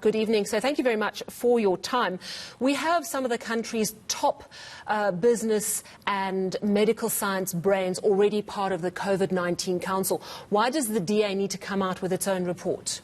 Good evening. So thank you very much for your time. We have some of the country's top business and medical science brains already part of the COVID-19 Council. Why does the DA need to come out with its own report?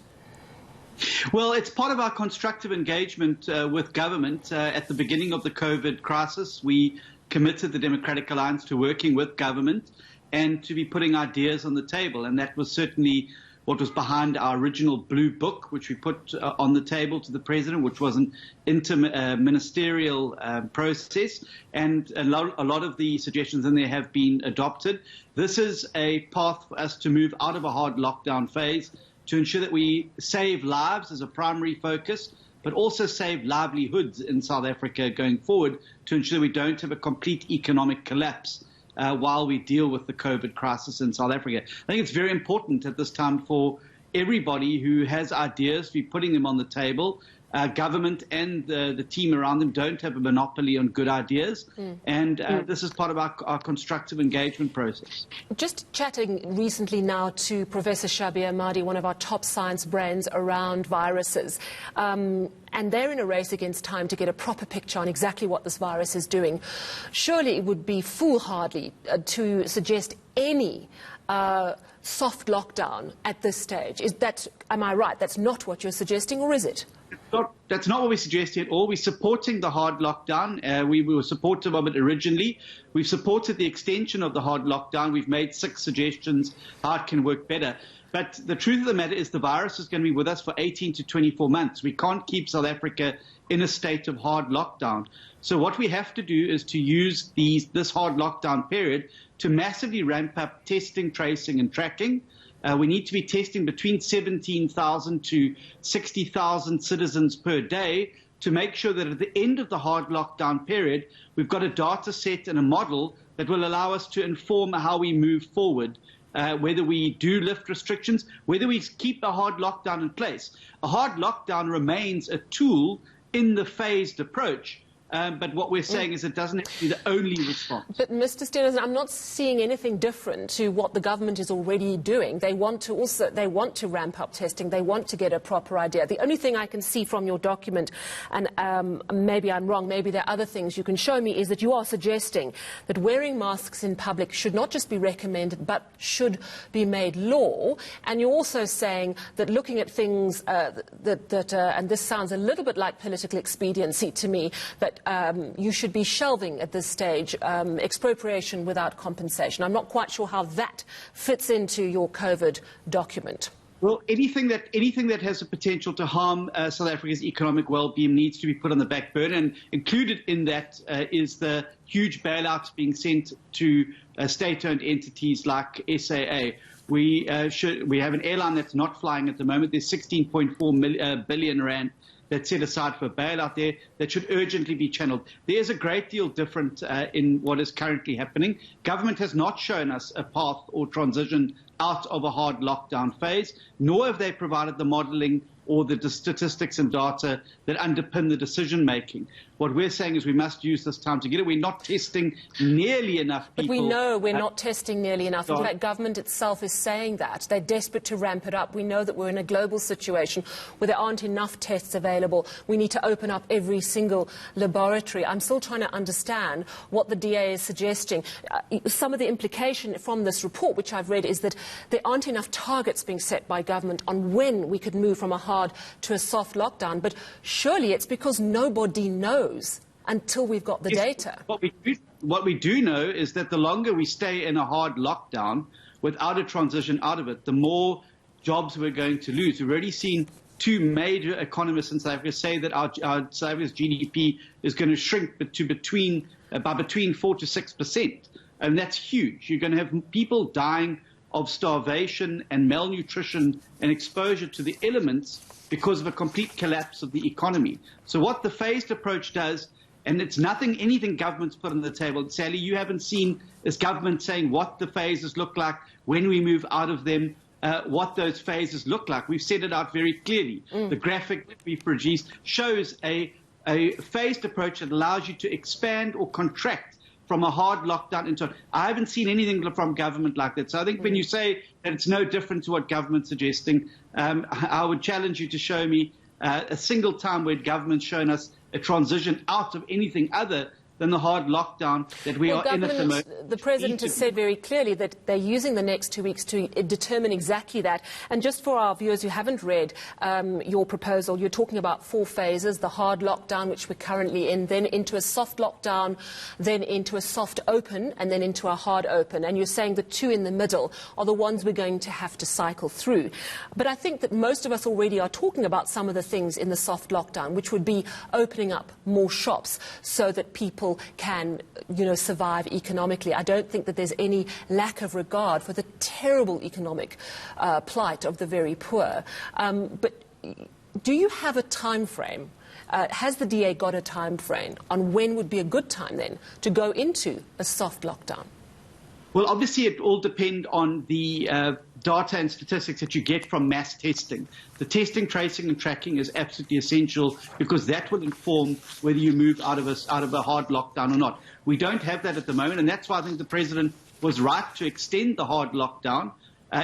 Well, it's part of our constructive engagement with government. At the beginning of the COVID crisis, we committed the Democratic Alliance to working with government and to be putting ideas on the table. And that was certainly what was behind our original blue book, which we put on the table to the president, which was an interministerial process. And a lot of the suggestions in there have been adopted. This is a path for us to move out of a hard lockdown phase to ensure that we save lives as a primary focus, but also save livelihoods in South Africa going forward to ensure we don't have a complete economic collapse while we deal with the COVID crisis in South Africa. I think it's very important at this time for everybody who has ideas to be putting them on the table. Government and the team around them don't have a monopoly on good ideas, and this is part of our constructive engagement process. Just chatting recently now to Professor Shabir Mahdi, one of our top science brains around viruses, and they're in a race against time to get a proper picture on exactly what this virus is doing. Surely it would be foolhardy to suggest any soft lockdown at this stage. Am I right? That's not what you're suggesting, or is it? That's not what we're suggesting at all. We're supporting the hard lockdown. We were supportive of it originally. We've supported the extension of the hard lockdown. We've made 6 suggestions how it can work better. But the truth of the matter is the virus is going to be with us for 18 to 24 months. We can't keep South Africa in a state of hard lockdown. So what we have to do is to use this hard lockdown period to massively ramp up testing, tracing and tracking. We need to be testing between 17,000 to 60,000 citizens per day to make sure that at the end of the hard lockdown period, we've got a data set and a model that will allow us to inform how we move forward, whether we do lift restrictions, whether we keep a hard lockdown in place. A hard lockdown remains a tool in the phased approach. But what we're saying is it doesn't have to be the only response. But Mr. Steenhuisen, I'm not seeing anything different to what the government is already doing. They want to ramp up testing. They want to get a proper idea. The only thing I can see from your document, and maybe I'm wrong, maybe there are other things you can show me, is that you are suggesting that wearing masks in public should not just be recommended, but should be made law. And you're also saying that looking at things and this sounds a little bit like political expediency to me, that you should be shelving at this stage expropriation without compensation. I'm not quite sure how that fits into your COVID document. Well, anything that has the potential to harm South Africa's economic well-being needs to be put on the back burner, and included in that is the huge bailouts being sent to state-owned entities like SAA. We have an airline that's not flying at the moment. There's 16.4 billion rand that's set aside for a bailout there that should urgently be channeled. There's a great deal different in what is currently happening. Government has not shown us a path or transition out of a hard lockdown phase, nor have they provided the modelling or the statistics and data that underpin the decision-making. What we're saying is we must use this time to get it. We're not testing nearly enough people. But we know we're not testing nearly enough. In fact, government itself is saying that. They're desperate to ramp it up. We know that we're in a global situation where there aren't enough tests available. We need to open up every single laboratory. I'm still trying to understand what the DA is suggesting. Some of the implication from this report, which I've read, is that there aren't enough targets being set by government on when we could move from a hard to a soft lockdown. But surely it's because nobody knows until we've got the data. What we do know is that the longer we stay in a hard lockdown without a transition out of it, the more jobs we're going to lose. We've already seen 2 major economists in South Africa say that our South Africa's GDP is going to shrink by between 4 to 6%. And that's huge. You're going to have people dying of starvation and malnutrition and exposure to the elements because of a complete collapse of the economy. So what the phased approach does, and it's anything government's put on the table. Sally, you haven't seen this government saying what the phases look like, when we move out of them, what those phases look like. We've set it out very clearly. The graphic that we've produced shows a phased approach that allows you to expand or contract from a hard lockdown into. I haven't seen anything from government like that. So I think when you say that it's no different to what government's suggesting, I would challenge you to show me a single time where government's shown us a transition out of anything other than the hard lockdown that we are in at the moment. The President has said very clearly that they're using the next 2 weeks to determine exactly that. And just for our viewers who haven't read your proposal, you're talking about 4 phases: the hard lockdown, which we're currently in, then into a soft lockdown, then into a soft open, and then into a hard open. And you're saying the 2 in the middle are the ones we're going to have to cycle through. But I think that most of us already are talking about some of the things in the soft lockdown, which would be opening up more shops so that people can, survive economically. I don't think that there's any lack of regard for the terrible economic plight of the very poor. But do you have a time frame? Has the DA got a time frame on when would be a good time then to go into a soft lockdown? Well, obviously, it all depends on the data and statistics that you get from mass testing. The testing, tracing and tracking is absolutely essential because that will inform whether you move out of a hard lockdown or not. We don't have that at the moment, and that's why I think the President was right to extend the hard lockdown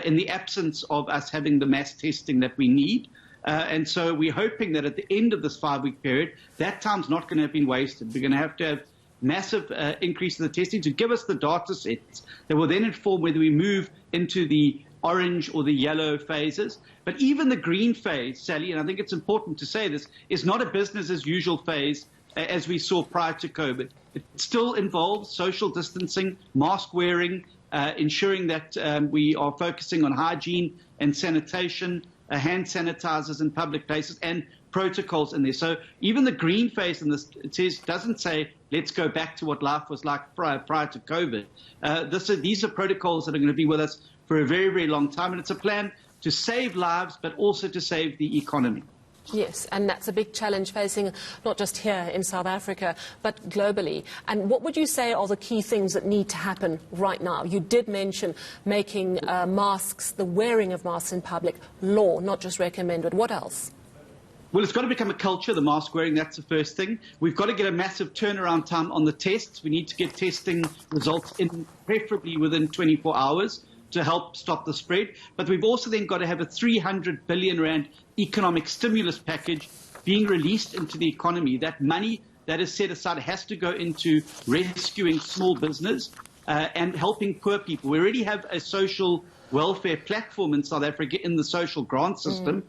in the absence of us having the mass testing that we need. And so we're hoping that at the end of this 5-week period, that time's not going to have been wasted. We're going to have massive increase in the testing to give us the data sets that will then inform whether we move into the orange or the yellow phases. But even the green phase, Sally, and I think it's important to say this, is not a business as usual phase as we saw prior to COVID. It still involves social distancing, mask wearing, ensuring that we are focusing on hygiene and sanitation, hand sanitizers in public places, and protocols in there. So even the green phase in this doesn't say, let's go back to what life was like prior to COVID. These are protocols that are going to be with us for a very, very long time. And it's a plan to save lives, but also to save the economy. Yes, and that's a big challenge facing not just here in South Africa, but globally. And what would you say are the key things that need to happen right now? You did mention making masks, the wearing of masks in public, law, not just recommended. What else? Well, it's got to become a culture, the mask wearing. That's the first thing. We've got to get a massive turnaround time on the tests. We need to get testing results in preferably within 24 hours to help stop the spread. But we've also then got to have a 300 billion rand economic stimulus package being released into the economy. That money that is set aside has to go into rescuing small business and helping poor people. We already have a social welfare platform in South Africa in the social grant system.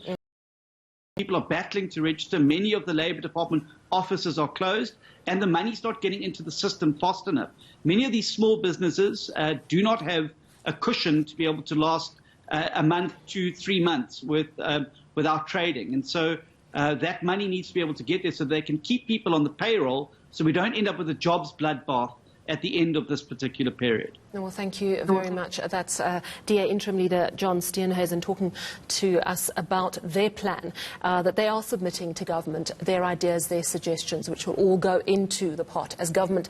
People are battling to register. Many of the Labour Department offices are closed, and the money's not getting into the system fast enough. Many of these small businesses do not have a cushion to be able to last a month, 2-3 months without trading. And so that money needs to be able to get there so they can keep people on the payroll so we don't end up with a jobs bloodbath at the end of this particular period. Well, thank you very much. That's DA Interim Leader John Steenhuisen talking to us about their plan that they are submitting to government, their ideas, their suggestions, which will all go into the pot as government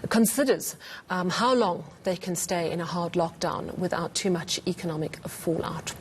considers how long they can stay in a hard lockdown without too much economic fallout.